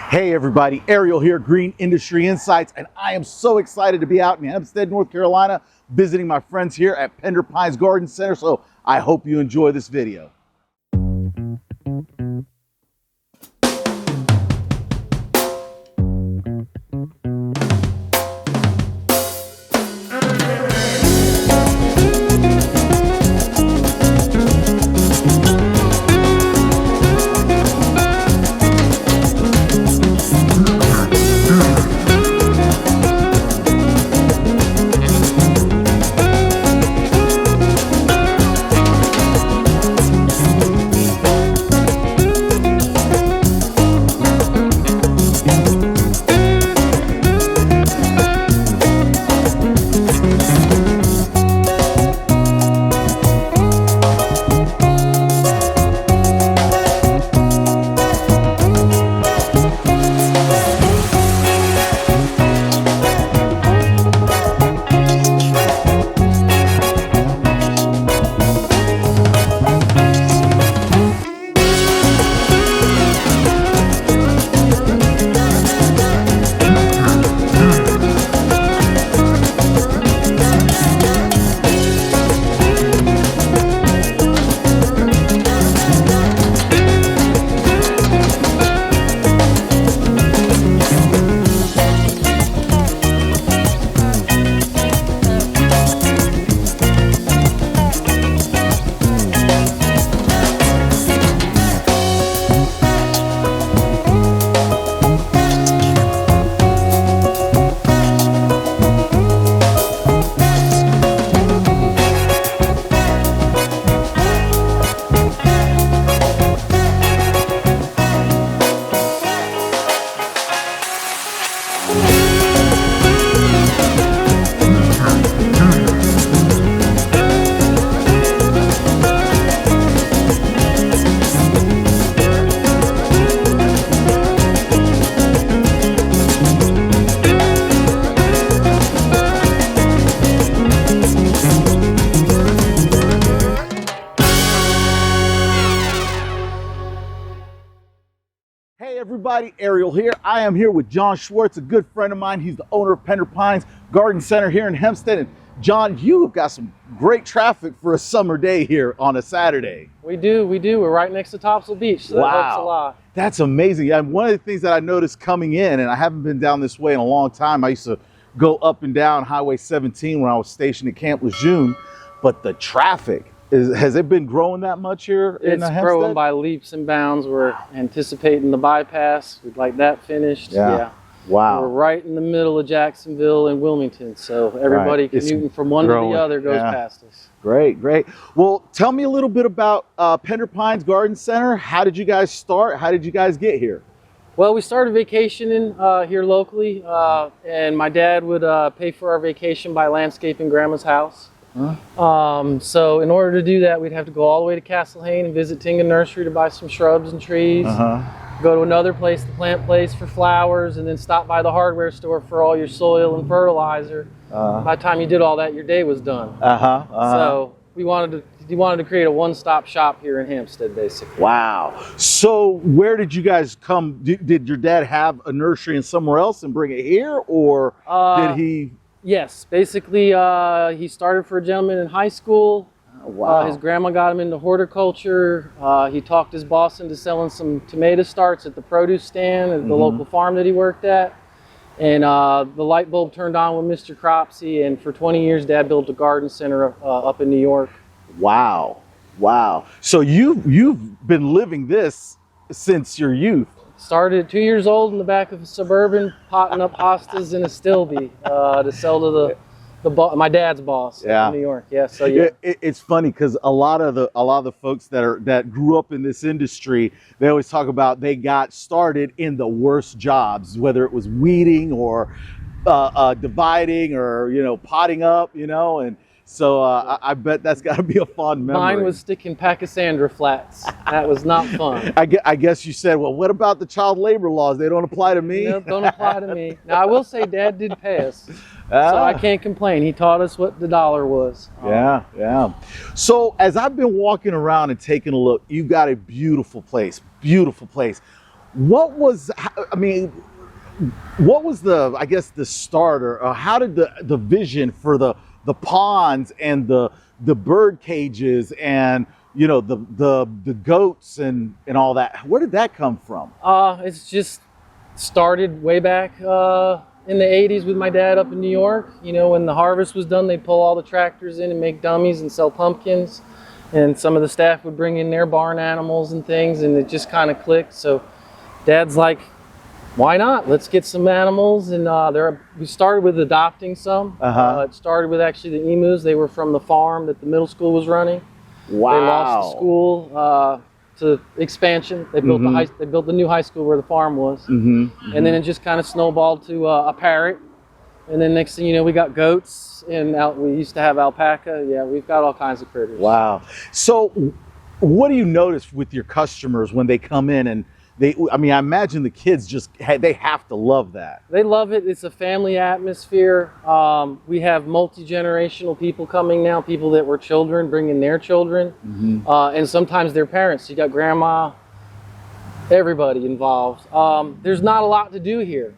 Hey everybody, Ariel here, Green Industry Insights, and I am so excited to be out in Hempstead, North Carolina, visiting my friends here at Pender Garden Center, so I hope you enjoy this video. Hey everybody, Ariel here. I am here with John Schwartz, a good friend of mine. He's the owner of Pender Garden Center here in Hempstead. And John, you've got some great traffic for a summer day here on a Saturday. We do. We're right next to Topsail Beach, so that helps a lot. That's amazing. And one of the things that I noticed coming in, and I haven't been down this way in a long time, I used to go up and down Highway 17 when I was stationed at Camp Lejeune, but the traffic, has it been growing that much here in Hempstead? It's growing by leaps and bounds. We're anticipating the bypass. We'd like that finished. Yeah. Wow. We're right in the middle of Jacksonville and Wilmington, so everybody commuting from one to the other goes past us. Great, great. Well, tell me a little bit about Pender Garden Center. How did you guys start? How did you guys get here? Well, we started vacationing here locally, and my dad would pay for our vacation by landscaping Grandma's house. So in order to do that, we'd have to go all the way to Castle Hayne and visit Tinga Nursery to buy some shrubs and trees. Go to another place, the plant place, for flowers, and then stop by the hardware store for all your soil and fertilizer. By the time you did all that, your day was done. So we wanted to create a one-stop shop here in Hempstead, basically. Wow. So where did you guys come? Did your dad have a nursery in somewhere else and bring it here, or did he? Yes, basically he started for a gentleman in high school. Wow. His grandma got him into horticulture. He talked his boss into selling some tomato starts at the produce stand at the local farm that he worked at. And the light bulb turned on with Mr. Cropsey, and for 20 years Dad built a garden center up in New York. Wow. Wow. So you've been living this since your youth. Started at 2 years old in the back of a Suburban, potting up hostas in a Stilby to sell to my dad's boss in New York. Yeah, so yeah. It's funny because a lot of the folks that grew up in this industry, they always talk about they got started in the worst jobs, whether it was weeding or dividing or potting up, and so I bet that's got to be a fond memory. Mine was sticking Pachysandra flats. That was not fun. I guess you said, well, what about the child labor laws? They don't apply to me? No, don't apply to me. Now, I will say Dad did pay us. So I can't complain. He taught us what the dollar was. Yeah, yeah. So as I've been walking around and taking a look, you got a beautiful place, beautiful place. What was, I mean, what was the, I guess, the starter, or how did the vision for the ponds and the bird cages and, you know, the goats and all that, where did that come from? It's just started way back in the 80s with my dad up in New York. You know, when the harvest was done, they'd pull all the tractors in and make dummies and sell pumpkins. And some of the staff would bring in their barn animals and things, and it just kind of clicked. So Dad's like, why not? Let's get some animals. And we started with adopting some. It started with actually the emus. They were from the farm that the middle school was running. Wow. They lost the school to expansion. They built they built the new high school where the farm was. And then it just kind of snowballed to a parrot. And then next thing you know, we got goats, and we used to have alpaca. Yeah, we've got all kinds of critters. Wow. So what do you notice with your customers when they come in and I mean, I imagine the kids they have to love that. They love it. It's a family atmosphere. We have multi-generational people coming now, people that were children bringing their children, and sometimes their parents. You got grandma, everybody involved. There's not a lot to do here.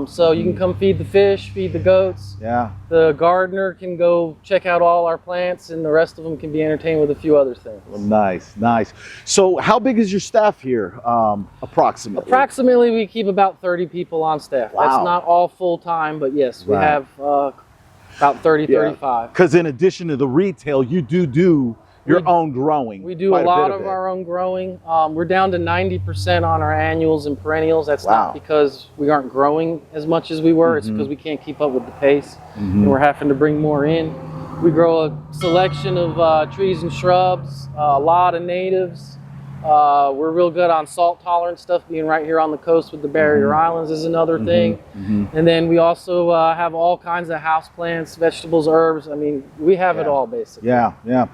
So you can come feed the fish, feed the goats. Yeah. The gardener can go check out all our plants, and the rest of them can be entertained with a few other things. Well, nice, nice. So how big is your staff here, approximately? Approximately, we keep about 30 people on staff. Wow. That's not all full-time, but yes, we have about 30, 35. Because in addition to the retail, you do your own growing. We do a lot of our own growing. We're down to 90% on our annuals and perennials. That's not because we aren't growing as much as we were. It's because we can't keep up with the pace, and we're having to bring more in. We grow a selection of trees and shrubs, a lot of natives. We're real good on salt tolerant stuff, being right here on the coast with the barrier islands is another thing. And then we also have all kinds of house plants, vegetables, herbs. I mean, we have it all basically. Yeah, yeah.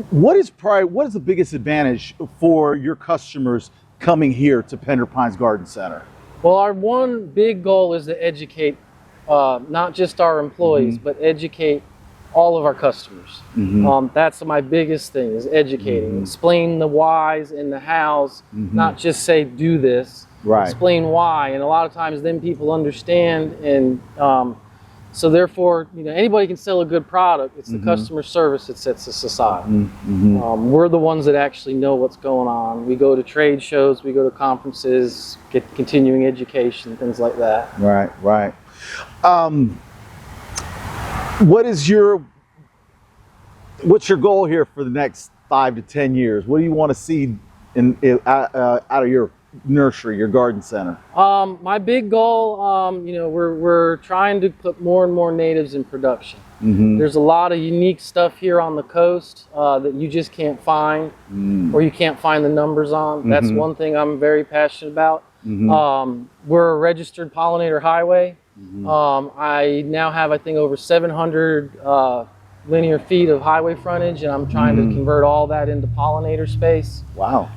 What is the biggest advantage for your customers coming here to Pender Pines Garden Center? Well, our one big goal is to educate not just our employees, but educate all of our customers. That's my biggest thing, is educating, explain the whys and the hows, not just say do this, explain why. And a lot of times then people understand, and so therefore, you know, anybody can sell a good product. It's the customer service that sets us aside. We're the ones that actually know what's going on. We go to trade shows, we go to conferences, get continuing education, things like that. Right, right. What's your goal here for the next 5 to 10 years? What do you want to see out of your nursery, your garden center? My big goal, you know, we're trying to put more and more natives in production. There's a lot of unique stuff here on the coast that you just can't find, or you can't find the numbers on. That's one thing I'm very passionate about. We're a registered pollinator highway. I now have, I think, over 700 linear feet of highway frontage, and I'm trying to convert all that into pollinator space. Wow.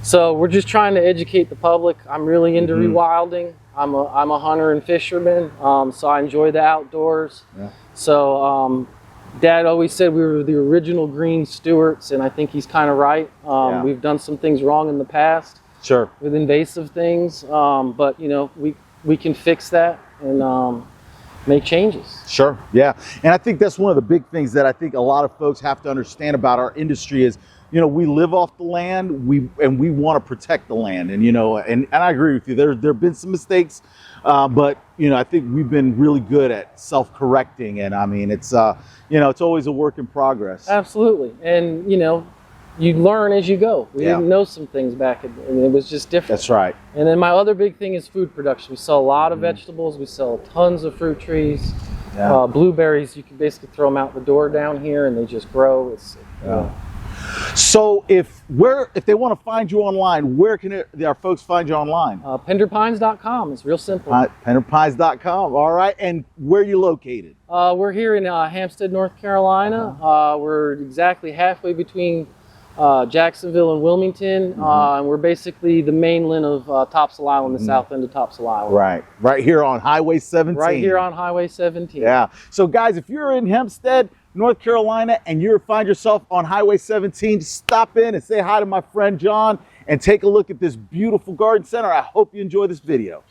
So we're just trying to educate the public. I'm really into rewilding. I'm a hunter and fisherman, so I enjoy the outdoors. So Dad always said we were the original green stewards, and I think he's kind of right. We've done some things wrong in the past with invasive things, but you know, we can fix that and make changes. Sure, yeah. And I think that's one of the big things that I think a lot of folks have to understand about our industry is, you know, we live off the land, and we want to protect the land. And, you know, and I agree with you, there have been some mistakes, but, you know, I think we've been really good at self-correcting. And I mean, it's, you know, it's always a work in progress. Absolutely. And, you know, you learn as you go. We didn't know some things back, and it was just different. That's right. And then my other big thing is food production. We sell a lot of vegetables. We sell tons of fruit trees. Blueberries, you can basically throw them out the door down here, and they just grow. It's, So if they want to find you online, where can our folks find you online? Penderpines.com. It's real simple. Penderpines.com. All right. And where are you located? We're here in Hampstead, North Carolina. We're exactly halfway between Jacksonville and Wilmington, and we're basically the mainland of Topsail Island, the south end of Topsail Island. Right here on Highway 17. Right here on Highway 17. Yeah. So guys, if you're in Hempstead, North Carolina, and you find yourself on Highway 17, stop in and say hi to my friend John and take a look at this beautiful garden center. I hope you enjoy this video.